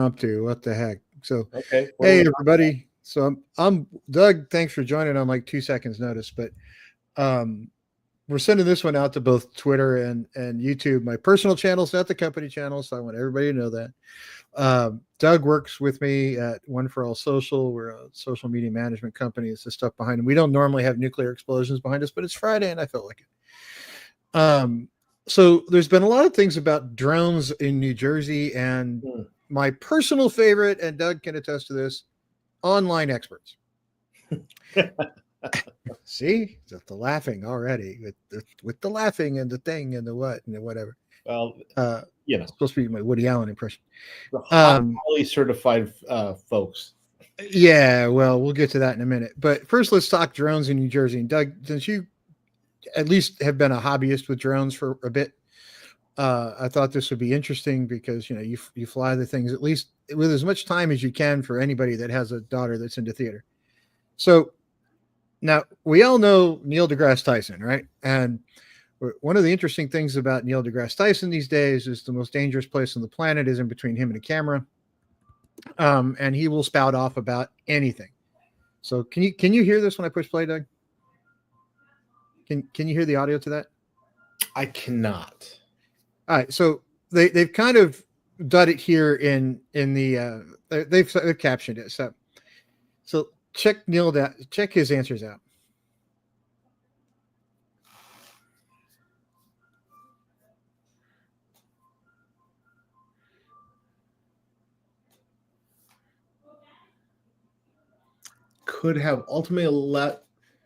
impromptu. What the heck? So, Okay. What do hey we? everybody. So I'm Doug. Thanks for joining on like 2 seconds notice, but um, we're sending this one out to both Twitter and YouTube, my personal channels, not the company channels. So I want everybody to know that. Doug works with me at One for All Social. We're a social media management company. It's the stuff behind. We don't normally have nuclear explosions behind us, but it's Friday and I felt like it. So there's been a lot of things about drones in New Jersey, and Hmm. my personal favorite, and Doug can attest to this, online experts. See, the laughing already with the laughing and the thing and the what and the whatever. Well, Uh, you know, Supposed to be my Woody Allen impression. the Um, highly certified folks. yeah, well, we'll get to that in a minute. But first, let's talk drones in New Jersey. And Doug, since you at least have been a hobbyist with drones for a bit, I thought this would be interesting because you fly the things at least with as much time as you can for anybody that has a daughter that's into theater. So now we all know Neil deGrasse Tyson, right? And one of the interesting things about Neil deGrasse Tyson these days is the most dangerous place on the planet is in between him and a camera, and he will spout off about anything. So can you hear this when I push play, Doug? Can you hear the audio to that? I cannot. All right, so they've kind of done it here in the they've captioned it. So check Neil that check his answers out. Could have ultimately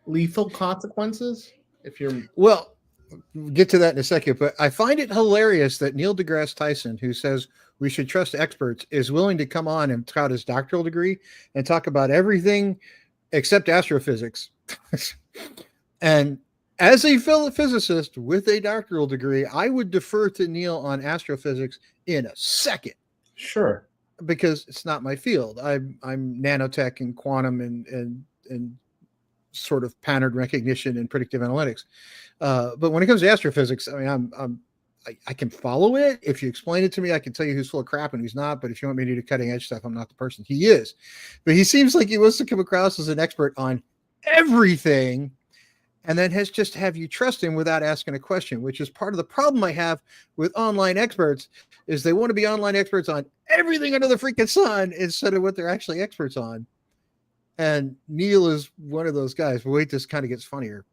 lethal consequences if you're. Well, we'll get to that in a second, but I find it hilarious that Neil deGrasse Tyson, who says we should trust experts, is willing to come on and tout his doctoral degree and talk about everything except astrophysics. And as a physicist with a doctoral degree, I would defer to Neil on astrophysics in a second Sure. because it's not my field. I'm nanotech and quantum and sort of pattern recognition and predictive analytics. But when it comes to astrophysics, I mean, I can follow it. If you explain it to me, I can tell you who's full of crap and who's not. But if you want me to do cutting edge stuff, I'm not the person. He is, but he seems like he wants to come across as an expert on everything, and then has just have you trust him without asking a question, which is part of the problem I have with online experts. Is they want to be online experts on everything under the freaking sun instead of what they're actually experts on. And Neil is one of those guys. But wait, this kind of gets funnier.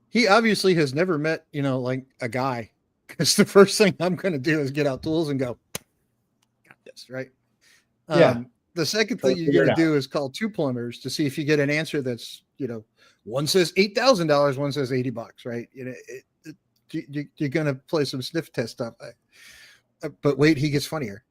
He obviously has never met, like a guy. Because the first thing I'm going to do is get out tools and go, got this, right? Yeah. The second Try to thing you're figure going it to out. do is call two plumbers to see if you get an answer that's, one says $8,000, one says $80, right? You're going to play some sniff test stuff. But wait, he gets funnier.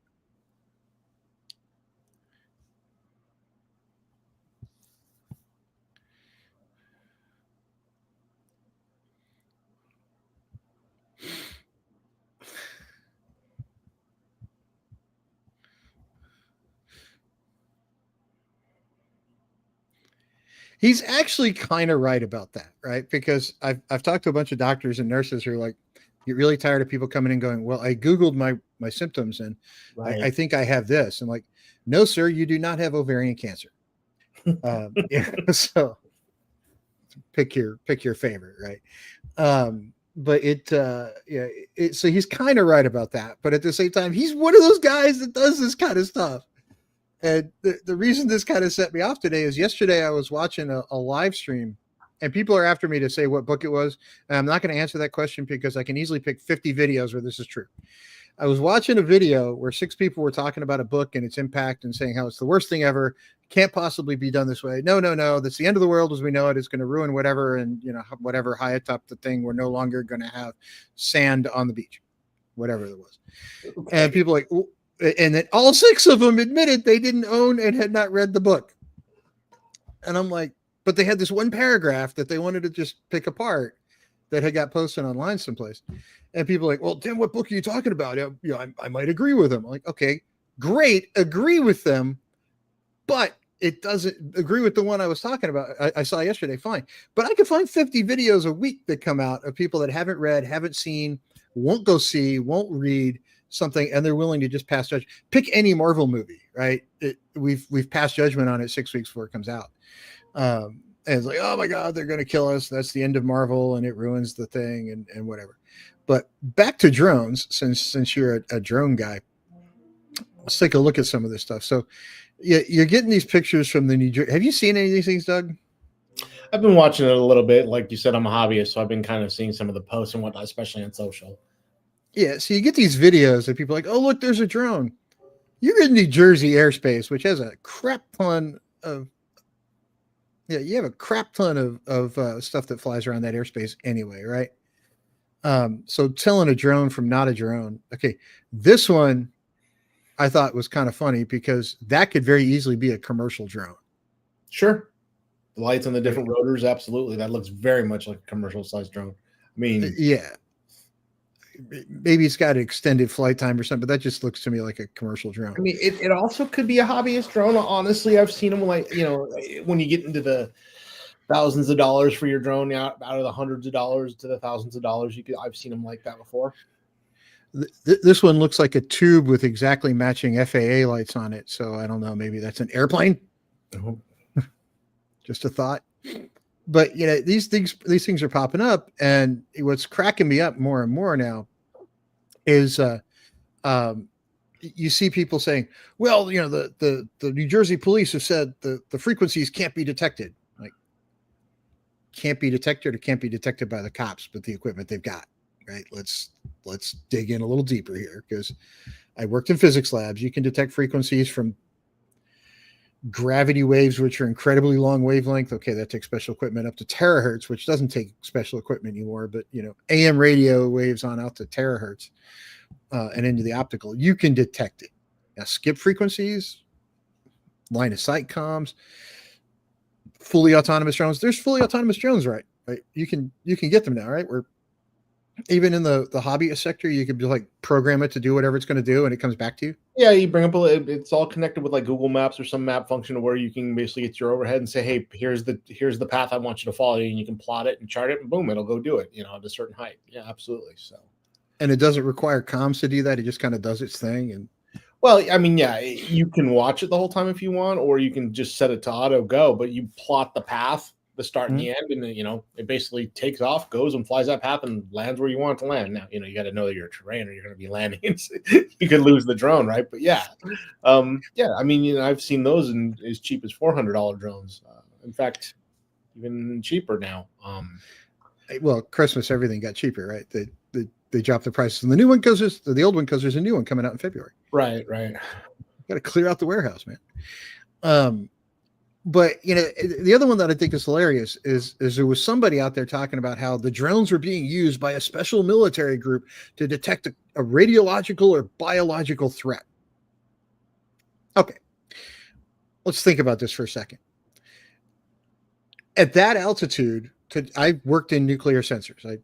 He's actually kind of right about that, right? Because I've talked to a bunch of doctors and nurses who are like, get really tired of people coming in going, well, I Googled my symptoms and I Right. think I have this. And like, no, sir, you do not have ovarian cancer. Yeah, so pick your favorite, right? But so he's kind of right about that. But at the same time, he's one of those guys that does this kind of stuff. And the reason this kind of set me off today is yesterday I was watching a live stream and people are after me to say what book it was. And I'm not going to answer that question because I can easily pick 50 videos where this is true. I was watching a video where 6 people were talking about a book and its impact and saying how it's the worst thing ever. Can't possibly be done this way. No. That's the end of the world as we know it. It's going to ruin whatever. And, whatever high atop the thing, we're no longer going to have sand on the beach, whatever it was. Okay. And people like, and then all 6 of them admitted they didn't own and had not read the book. And I'm like, but they had this one paragraph that they wanted to just pick apart that had got posted online someplace. And people are like, well, Tim, what book are you talking about? I might agree with them. I'm like, okay, great. Agree with them. But it doesn't agree with the one I was talking about. I saw yesterday. Fine. But I can find 50 videos a week that come out of people that haven't read, haven't seen, won't go see, won't read something, and they're willing to just pass judgment. Pick any Marvel movie, right? We've passed judgment on it 6 weeks before it comes out. And it's like, oh my God, they're going to kill us. That's the end of Marvel, and it ruins the thing and whatever. But back to drones, since you're a drone guy, let's take a look at some of this stuff. So yeah, you're getting these pictures from the New Jersey. Have you seen any of these things, Doug? I've been watching it a little bit. Like you said, I'm a hobbyist, so I've been kind of seeing some of the posts and whatnot, especially on social. Yeah, so you get these videos that people are like, oh, look, there's a drone. You're in New Jersey airspace, which has a crap ton of, you have a crap ton of stuff that flies around that airspace anyway, right? So telling a drone from not a drone. Okay, this one I thought was kind of funny because that could very easily be a commercial drone. Sure. The lights on the different rotors, absolutely. That looks very much like a commercial sized drone. I mean, yeah. Maybe it's got an extended flight time or something, but that just looks to me like a commercial drone. I mean, it also could be a hobbyist drone. Honestly, I've seen them like, when you get into the thousands of dollars for your drone, out of the hundreds of dollars to the thousands of dollars, I've seen them like that before. This one looks like a tube with exactly matching FAA lights on it. So I don't know, maybe that's an airplane. Oh. Just a thought. But these things are popping up, and what's cracking me up more and more now is you see people saying, well, the New Jersey police have said the frequencies can't be detected. Like, can't be detected or can't be detected by the cops with the equipment they've got, right? Let's dig in a little deeper here, because I worked in physics labs. You can detect frequencies from gravity waves, which are incredibly long wavelength. Okay, that takes special equipment, up to terahertz, which doesn't take special equipment anymore, but AM radio waves on out to terahertz and into the optical, you can detect it. Now, skip frequencies, line of sight comms, fully autonomous drones. There's fully autonomous drones, right? You can get them now, right? We're even in the hobbyist sector, you could just program it to do whatever it's going to do, and it comes back to you. Yeah, you bring up it's all connected with like Google Maps or some map function where you can basically get your overhead and say, hey, here's the path I want you to follow, and you can plot it and chart it, and boom, it'll go do it, at a certain height. Yeah, absolutely. So, and it doesn't require comms to do that. It just kind of does its thing. And well, I mean, yeah, you can watch it the whole time if you want, or you can just set it to auto go, but you plot the path, the start and the end, and it basically takes off, goes and flies that path and lands where you want it to land. Now, you got to know that you're a terrain or you're going to be landing. You could lose the drone, right? But yeah, I mean, I've seen those in as cheap as $400 drones. In fact, even cheaper now. Well, Christmas, everything got cheaper, right? They dropped the prices, and the new one because the old one because there's a new one coming out in February. Right. Got to clear out the warehouse, man. But the other one that I think is hilarious is there was somebody out there talking about how the drones were being used by a special military group to detect a radiological or biological threat. Okay, let's think about this for a second. At that altitude, I worked in nuclear sensors. I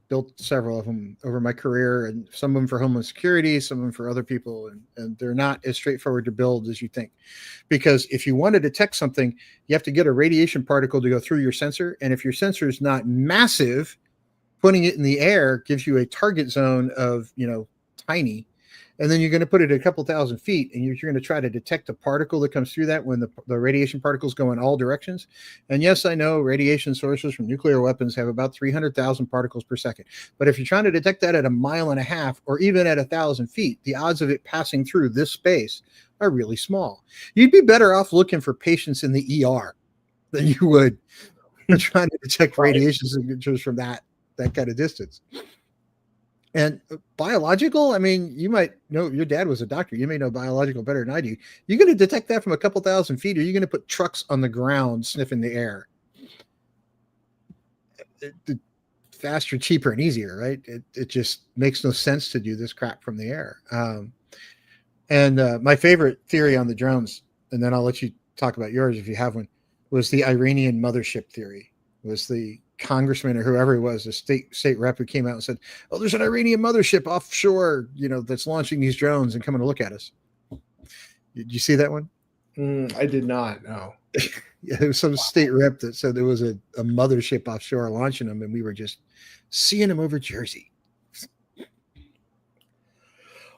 built several of them over my career, and some of them for Homeland Security, some of them for other people, and they're not as straightforward to build as you think. Because if you want to detect something, you have to get a radiation particle to go through your sensor, and if your sensor is not massive, putting it in the air gives you a target zone of tiny, and then you're going to put it at a couple thousand feet, and you're going to try to detect a particle that comes through that when the radiation particles go in all directions. And yes, I know radiation sources from nuclear weapons have about 300,000 particles per second. But if you're trying to detect that at 1.5 miles or even at 1,000 feet, the odds of it passing through this space are really small. You'd be better off looking for patients in the ER than you would trying to detect radiation signatures from that kind of distance. And biological, I mean, you might know, your dad was a doctor. You may know biological better than I do. You're going to detect that from a couple thousand feet, or you're going to put trucks on the ground sniffing the air. Faster, cheaper, and easier, right? It just makes no sense to do this crap from the air. And my favorite theory on the drones, and then I'll let you talk about yours if you have one, was the Iranian mothership theory. Was the congressman or whoever he was, a state rep, who came out and said, oh, there's an Iranian mothership offshore, that's launching these drones and coming to look at us. Did you see that one? I did not know. Yeah, there was some state rep that said there was a mothership offshore launching them, and we were just seeing them over Jersey.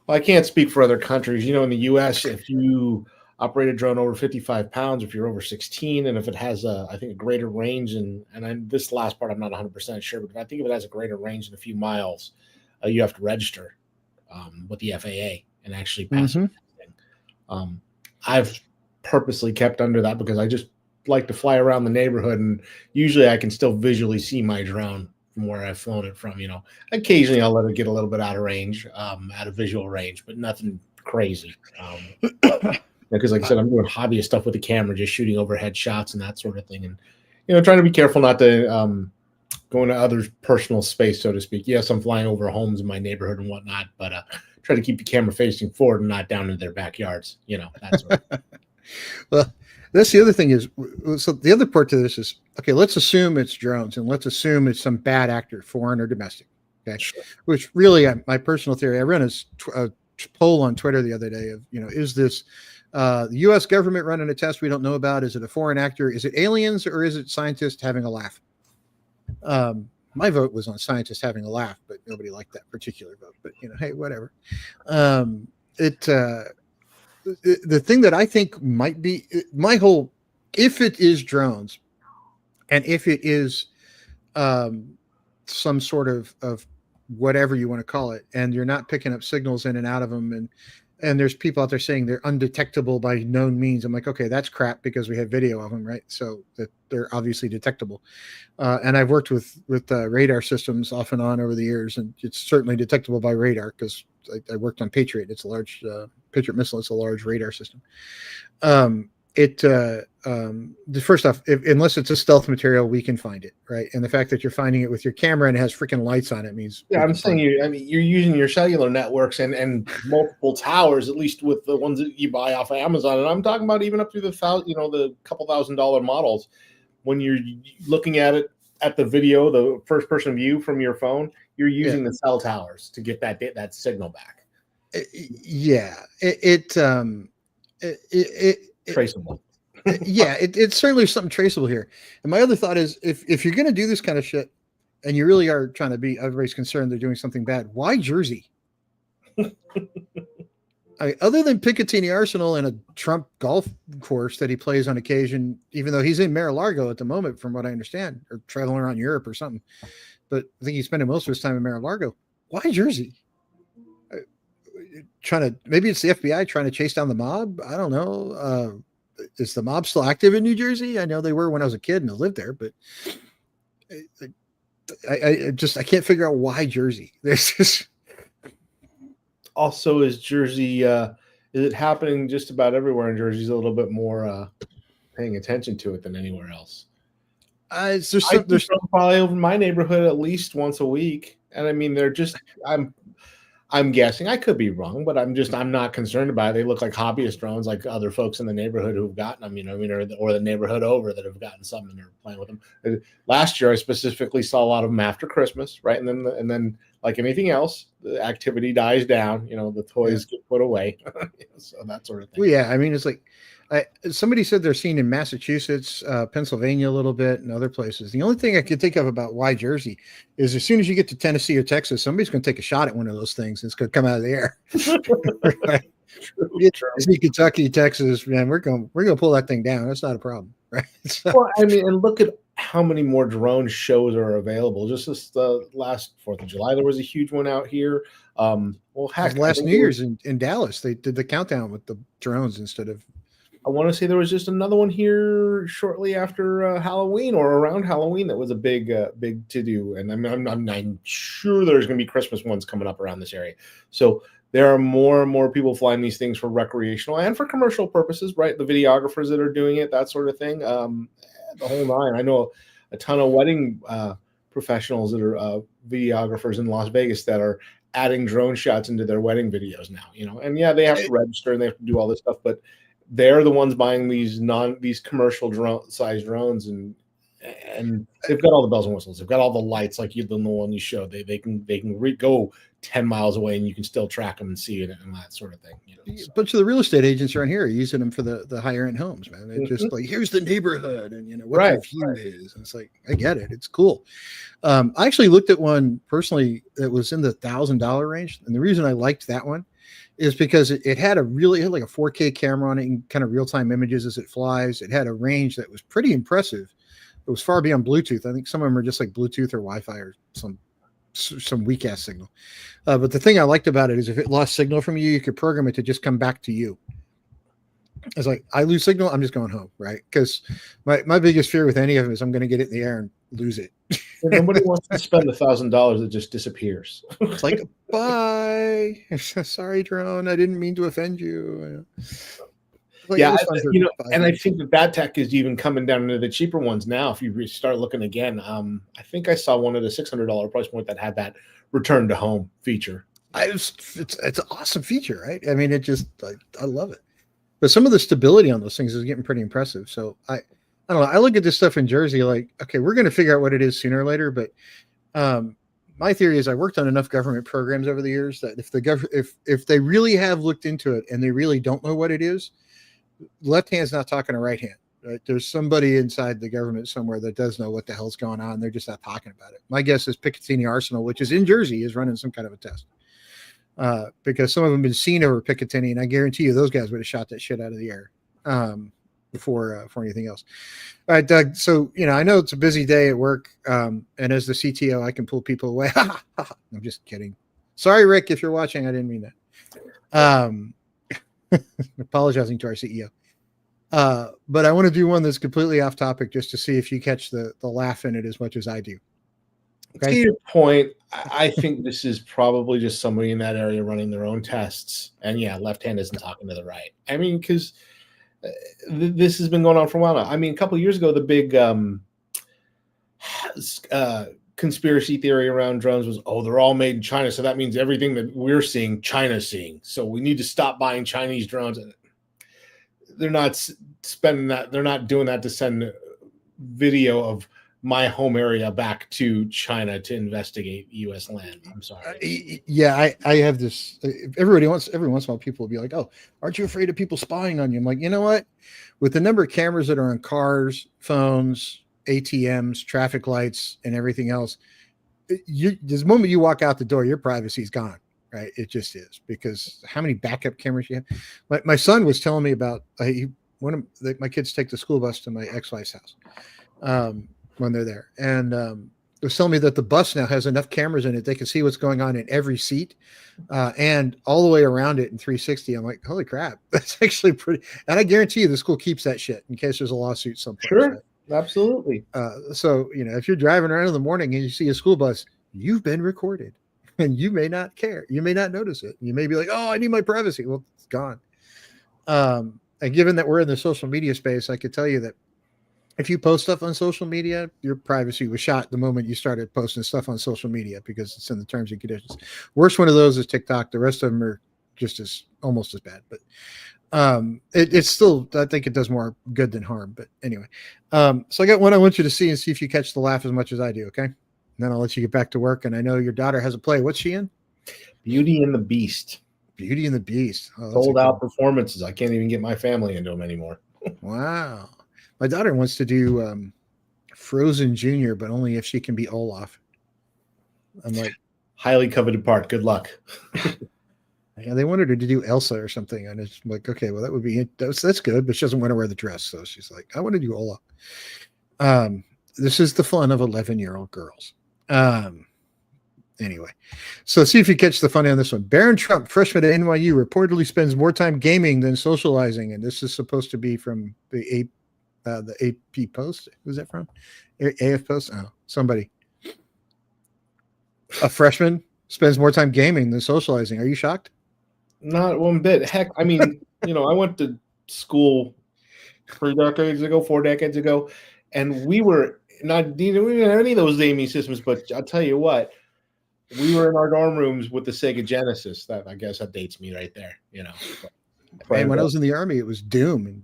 Well, I can't speak for other countries. In the U.S., if you operate a drone over 55 pounds, if you're over 16, and if it has I think a greater range, this last part I'm not 100% sure, but I think if it has a greater range than a few miles, you have to register with the FAA and actually pass Mhm. it. I've purposely kept under that because I just like to fly around the neighborhood, and usually I can still visually see my drone from where I've flown it from. Occasionally I'll let it get a little bit out of range, out of visual range, but nothing crazy. Because, like I said, I'm doing hobbyist stuff with the camera, just shooting overhead shots and that sort of thing, and trying to be careful not to go into others' personal space, so to speak. Yes, I'm flying over homes in my neighborhood and whatnot, but try to keep the camera facing forward and not down in their backyards. That sort of Well, that's the other thing is, so the other part to this is, okay, let's assume it's drones, and let's assume it's some bad actor, foreign or domestic. Okay. Sure. Which really, my personal theory, I ran a poll on Twitter the other day of, is this the U.S. government running a test we don't know about? Is it a foreign actor? Is it aliens, or is it scientists having a laugh? My vote was on scientists having a laugh, but nobody liked that particular vote. But hey, whatever. The thing that I think might be if it is drones, and if it is some sort of whatever you want to call it, and you're not picking up signals in and out of them, and there's people out there saying they're undetectable by known means. I'm like, okay, that's crap, because we have video of them, right? So that they're obviously detectable. And I've worked with radar systems off and on over the years, and it's certainly detectable by radar because I worked on Patriot. It's a large Patriot missile. It's a large radar system. First off, unless it's a stealth material, we can find it, right? And the fact that you're finding it with your camera and it has freaking lights on it means I'm saying you're using your cellular networks and multiple towers, at least with the ones that you buy off of Amazon. And I'm talking about even up to the couple $1,000 models. When you're looking at it at the video, the first person view from your phone, you're using the cell towers to get that signal back. Traceable. It's certainly something traceable here. And my other thought is, if you're going to do this kind of shit, and you really are trying to be, everybody's concerned they're doing something bad, why Jersey? Other than Picatinny Arsenal and a Trump golf course that he plays on occasion, even though he's in Mar-a-Lago at the moment, from what I understand, or traveling around Europe or something. But I think he's spending most of his time in Mar-a-Lago. Why Jersey? Maybe it's the FBI trying to chase down the mob. I don't know. Is the mob still active in New Jersey? I know they were when I was a kid and I lived there, but I can't figure out why Jersey. There's just also, is Jersey, is it happening just about everywhere in Jersey's a little bit more paying attention to it than anywhere else? There's probably over my neighborhood at least once a week. And I mean, they're just, I'm guessing, I could be wrong, but I'm not concerned about it. They look like hobbyist drones, like other folks in the neighborhood who've gotten them, or the neighborhood over that have gotten some and they're playing with them. Last year, I specifically saw a lot of them after Christmas, right? And then like anything else, the activity dies down, the toys get put away. So that sort of thing. Well, yeah. I mean, it's like, somebody said they're seen in Massachusetts, Pennsylvania a little bit, and other places. The only thing I could think of about why Jersey is, as soon as you get to Tennessee or Texas, somebody's going to take a shot at one of those things. And it's going to come out of the air. Right? Tennessee, Kentucky, Texas, man, we're going to pull that thing down. That's not a problem, right? So, well, I mean, and look at how many more drone shows are available. Just this last 4th of July, there was a huge one out here. Well, heck, last New Year's in Dallas, they did the countdown with the drones instead of. I want to say there was just another one here shortly after Halloween or around Halloween that was a big to do. And I'm sure there's going to be Christmas ones coming up around this area. So there are more and more people flying these things for recreational and for commercial purposes, right? The videographers that are doing it, that sort of thing. The whole nine. I know a ton of wedding professionals that are videographers in Las Vegas that are adding drone shots into their wedding videos now, and yeah, they have to register and they have to do all this stuff, but they're the ones buying these commercial drone size drones and and they've got all the bells and whistles. They've got all the lights, like the one you showed. They can go 10 miles away, and you can still track them and see it and that sort of thing. A bunch of the real estate agents around here are using them for the higher end homes, man. It's just like, here's the neighborhood, and what the view is. And it's like, I get it. It's cool. I actually looked at one personally that was in the $1,000 range, and the reason I liked that one is because it had like a 4K camera on it and kind of real time images as it flies. It had a range that was pretty impressive. It was far beyond Bluetooth. I think some of them are just like Bluetooth or Wi-Fi or some weak ass signal. But the thing I liked about it is if it lost signal from you, you could program it to just come back to you. It's like, I lose signal, I'm just going home, right? Because my biggest fear with any of them is I'm going to get it in the air and lose it. Nobody wants to spend $1,000 that just disappears. It's like, bye. Sorry, drone. I didn't mean to offend you. Like, yeah, and I think that tech is even coming down into the cheaper ones now. If you start looking again, I think I saw one at a $600 price point that had that return to home feature. It's an awesome feature, right? I mean, I love it. But some of the stability on those things is getting pretty impressive. So I don't know. I look at this stuff in Jersey like, okay, we're going to figure out what it is sooner or later. But my theory is I worked on enough government programs over the years that if they really have looked into it and they really don't know what it is, left hand's not talking to right hand. Right? There's somebody inside the government somewhere that does know what the hell's going on. They're just not talking about it. My guess is Picatinny Arsenal, which is in Jersey, is running some kind of a test. Because some of them have been seen over Picatinny, and I guarantee you those guys would have shot that shit out of the air before anything else. All right, Doug. So I know it's a busy day at work, and as the CTO, I can pull people away. I'm just kidding. Sorry, Rick, if you're watching, I didn't mean that. Apologizing to our CEO. But I want to do one that's completely off topic, just to see if you catch the laugh in it as much as I do. Okay. To your point, I think this is probably just somebody in that area running their own tests. And yeah, left hand isn't talking to the right. I mean, because this has been going on for a while now. I mean, a couple of years ago, the big conspiracy theory around drones was, they're all made in China. So that means everything that we're seeing, China's seeing. So we need to stop buying Chinese drones. They're not spending that. They're not doing that to send video of my home area back to China to investigate U.S. land. I'm sorry. Yeah, I have this. Every once in a while, people will be like, "Oh, aren't you afraid of people spying on you?" I'm like, you know what? With the number of cameras that are on cars, phones, ATMs, traffic lights, and everything else, the moment you walk out the door, your privacy is gone. Right? It just is, because how many backup cameras you have? My son was telling me about my kids take the school bus to my ex-wife's house. When they're there. And it was telling me that the bus now has enough cameras in it. They can see what's going on in every seat and all the way around it in 360. I'm like, holy crap, that's actually pretty. And I guarantee you the school keeps that shit in case there's a lawsuit someplace. Sure. Right? Absolutely. So, if you're driving around in the morning and you see a school bus, you've been recorded and you may not care. You may not notice it. You may be like, I need my privacy. Well, it's gone. And given that we're in the social media space, I could tell you that if you post stuff on social media, your privacy was shot the moment you started posting stuff on social media, because it's in the terms and conditions. Worst one of those is TikTok. The rest of them are just almost as bad. But it's still, I think it does more good than harm. But anyway, so I got one I want you to see and see if you catch the laugh as much as I do. Okay, and then I'll let you get back to work. And I know your daughter has a play. What's she in? Beauty and the Beast. Beauty and the Beast. Sold out performances. I can't even get my family into them anymore. Wow. My daughter wants to do Frozen Junior, but only if she can be Olaf. I'm like, highly coveted part. Good luck. Yeah, they wanted her to do Elsa or something, and it's like, okay, well, that's good, but she doesn't want to wear the dress, so she's like, I want to do Olaf. This is the fun of 11-year-old girls. Anyway, so see if you catch the fun on this one. Barron Trump, freshman at NYU, reportedly spends more time gaming than socializing, and this is supposed to be from the AP Post. Who's that from? AF Post? Oh, somebody. A freshman spends more time gaming than socializing. Are you shocked? Not one bit. Heck, I mean, I went to school 4 decades ago, and we were not, we didn't have any of those gaming systems, but I'll tell you what, we were in our dorm rooms with the Sega Genesis. That, I guess, that dates me right there, And when I was in the Army, it was Doom, and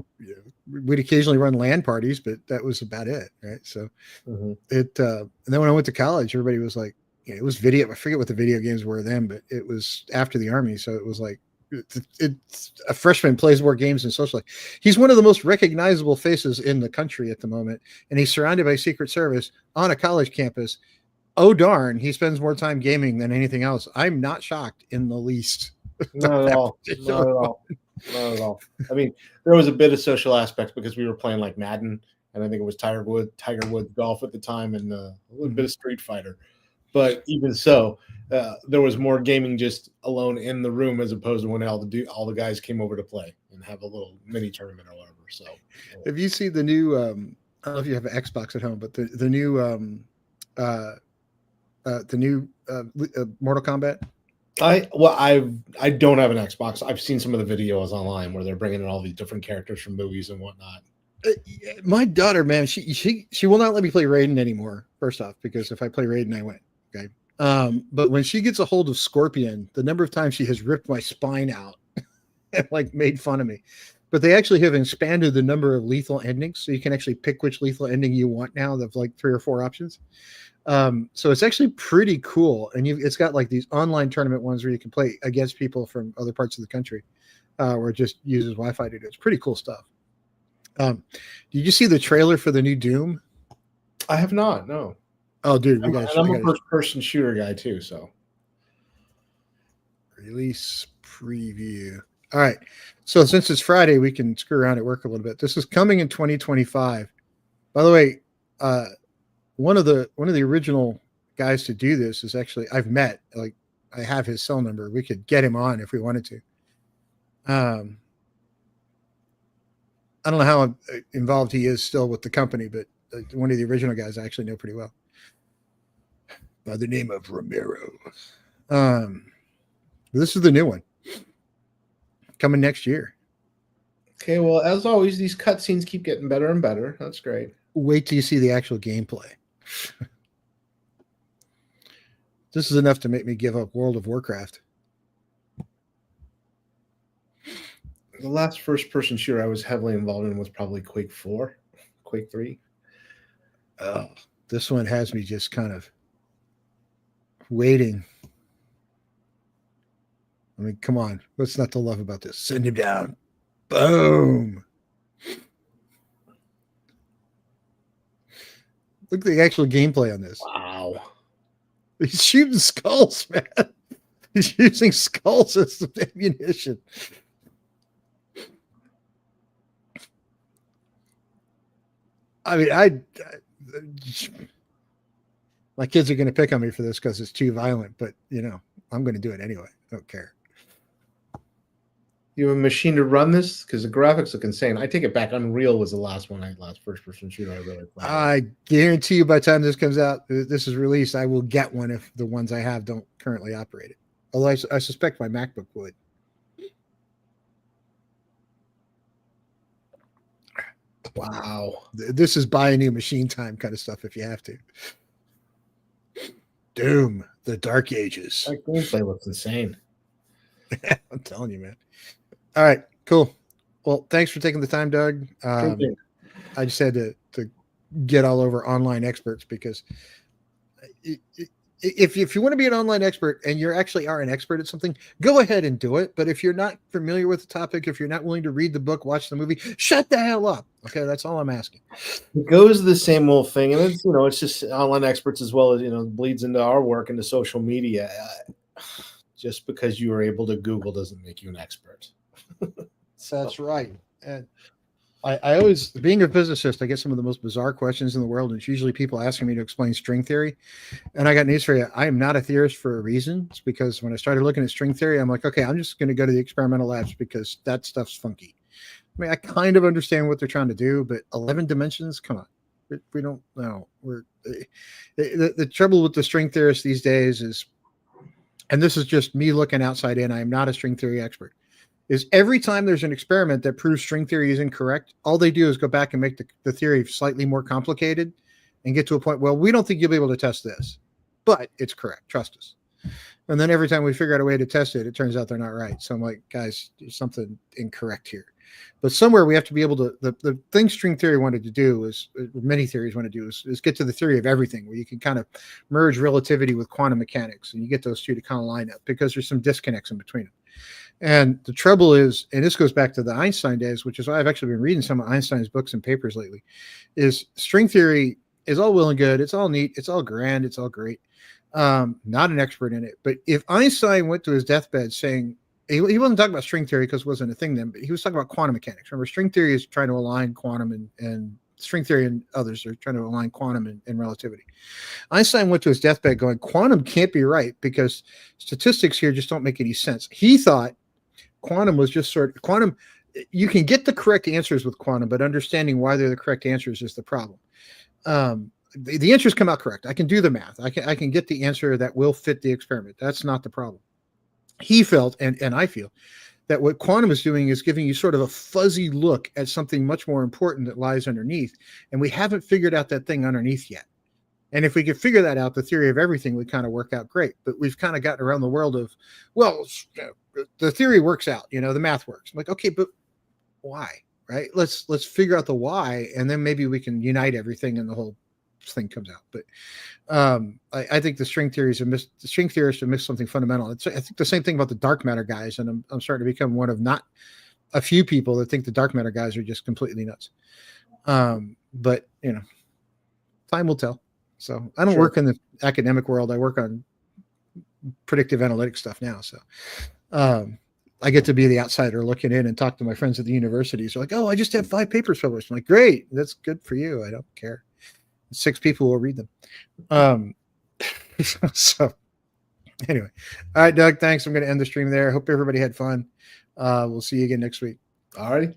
we'd occasionally run LAN parties, but that was about it, right? So Mhm. and then when I went to college, everybody was like, it was video. I forget what the video games were then, but it was after the army, so it was like it's a freshman plays more games than social life. He's one of the most recognizable faces in the country at the moment, and he's surrounded by Secret Service on a college campus. Oh darn, he spends more time gaming than anything else. I'm not shocked in the least. Not at all. Not at all. Not at all. I mean, there was a bit of social aspects because we were playing like Madden, and I think it was Tiger Woods golf at the time, and a little bit of Street Fighter. But even so, there was more gaming just alone in the room as opposed to when all the guys came over to play and have a little mini tournament or whatever. So, have you seen the new? I don't know if you have an Xbox at home, but the new Mortal Kombat. I don't have an Xbox. I've seen some of the videos online where they're bringing in all these different characters from movies and whatnot. My daughter, man, she will not let me play Raiden anymore. First off, because if I play Raiden, I win. Okay. But when she gets a hold of Scorpion, the number of times she has ripped my spine out and like made fun of me. But they actually have expanded the number of lethal endings, so you can actually pick which lethal ending you want now. They've like 3 or 4 options. So it's actually pretty cool, and it's got like these online tournament ones where you can play against people from other parts of the country, where it just uses Wi-Fi to do it. It's pretty cool stuff. Did you see the trailer for the new Doom? I have not. No. Oh, dude, I'm a first-person shooter guy too. So release preview. All right. So since it's Friday, we can screw around at work a little bit. This is coming in 2025. By the way, one of the original guys to do this is actually I've met. Like I have his cell number. We could get him on if we wanted to. I don't know how involved he is still with the company, but one of the original guys I actually know pretty well by the name of Ramiro. This is the new one coming next year. Okay, well, as always, these cutscenes keep getting better and better. That's great. Wait till you see the actual gameplay. This is enough to make me give up World of Warcraft. The last first-person shooter I was heavily involved in was probably Quake 4, Quake 3. Oh, this one has me just kind of waiting. I mean, come on. What's not to love about this? Send him down. Boom. Look at the actual gameplay on this. Wow. He's shooting skulls, man. He's using skulls as ammunition. I mean, my kids are going to pick on me for this because it's too violent, but I'm going to do it anyway. I don't care. You have a machine to run this? Because the graphics look insane. I take it back. Unreal was the last first-person shooter I really played. I guarantee you by the time this comes out, this is released, I will get one if the ones I have don't currently operate it. Although I suspect my MacBook would. Wow. This is buy a new machine time kind of stuff if you have to. Doom, the Dark Ages. That gameplay looks insane. I'm telling you, man. All right, cool. Well, thanks for taking the time, Doug. I just had to get all over online experts because if you want to be an online expert and you actually are an expert at something, go ahead and do it. But if you're not familiar with the topic, if you're not willing to read the book, watch the movie, shut the hell up. Okay, that's all I'm asking. It goes the same old thing, and it's just online experts as well as bleeds into our work into social media. Just because you are able to Google doesn't make you an expert. That's right. And I always, being a physicist, I get some of the most bizarre questions in the world. And it's usually people asking me to explain string theory. And I got news for you. I am not a theorist for a reason. It's because when I started looking at string theory, I'm like, okay, I'm just going to go to the experimental labs because that stuff's funky. I mean, I kind of understand what they're trying to do, but 11 dimensions, come on. We don't know. The trouble with the string theorists these days is, and this is just me looking outside in, I am not a string theory expert, is every time there's an experiment that proves string theory is incorrect, all they do is go back and make the theory slightly more complicated and get to a point, well, we don't think you'll be able to test this, but it's correct. Trust us. And then every time we figure out a way to test it, it turns out they're not right. So I'm like, guys, there's something incorrect here. but somewhere we have to be able to, the thing string theory wanted to do is, many theories want to do is get to the theory of everything, where you can kind of merge relativity with quantum mechanics, and you get those two to kind of line up because there's some disconnects in between them. And the trouble is, and this goes back to the Einstein days, which is why I've actually been reading some of Einstein's books and papers lately, is string theory is all well and good. It's all neat. It's all grand. It's all great. Not an expert in it. But if Einstein went to his deathbed saying, he wasn't talking about string theory because it wasn't a thing then, but he was talking about quantum mechanics. Remember, string theory is trying to align quantum, and string theory and others are trying to align quantum and relativity. Einstein went to his deathbed going, quantum can't be right because statistics here just don't make any sense. He thought quantum was just quantum. You can get the correct answers with quantum, but understanding why they're the correct answers is the problem. The answers come out correct. I can do the math. I can get the answer that will fit the experiment. That's not the problem. He felt, and I feel, that what quantum is doing is giving you sort of a fuzzy look at something much more important that lies underneath, and we haven't figured out that thing underneath yet. And if we could figure that out, the theory of everything would kind of work out great. But we've kind of gotten around the world of, well, the theory works out, the math works. I'm like, okay, but why? Right? Let's figure out the why, and then maybe we can unite everything, and the whole thing comes out. But I think the string theorists have missed something fundamental. I think the same thing about the dark matter guys, and I'm starting to become one of not a few people that think the dark matter guys are just completely nuts. But time will tell. So I don't work in the academic world. I work on predictive analytics stuff now. So I get to be the outsider looking in and talk to my friends at the universities. They're like, oh, I just have 5 papers published. I'm like, great. That's good for you. I don't care. 6 people will read them. So anyway, all right, Doug, thanks. I'm going to end the stream there. Hope everybody had fun. We'll see you again next week. All right.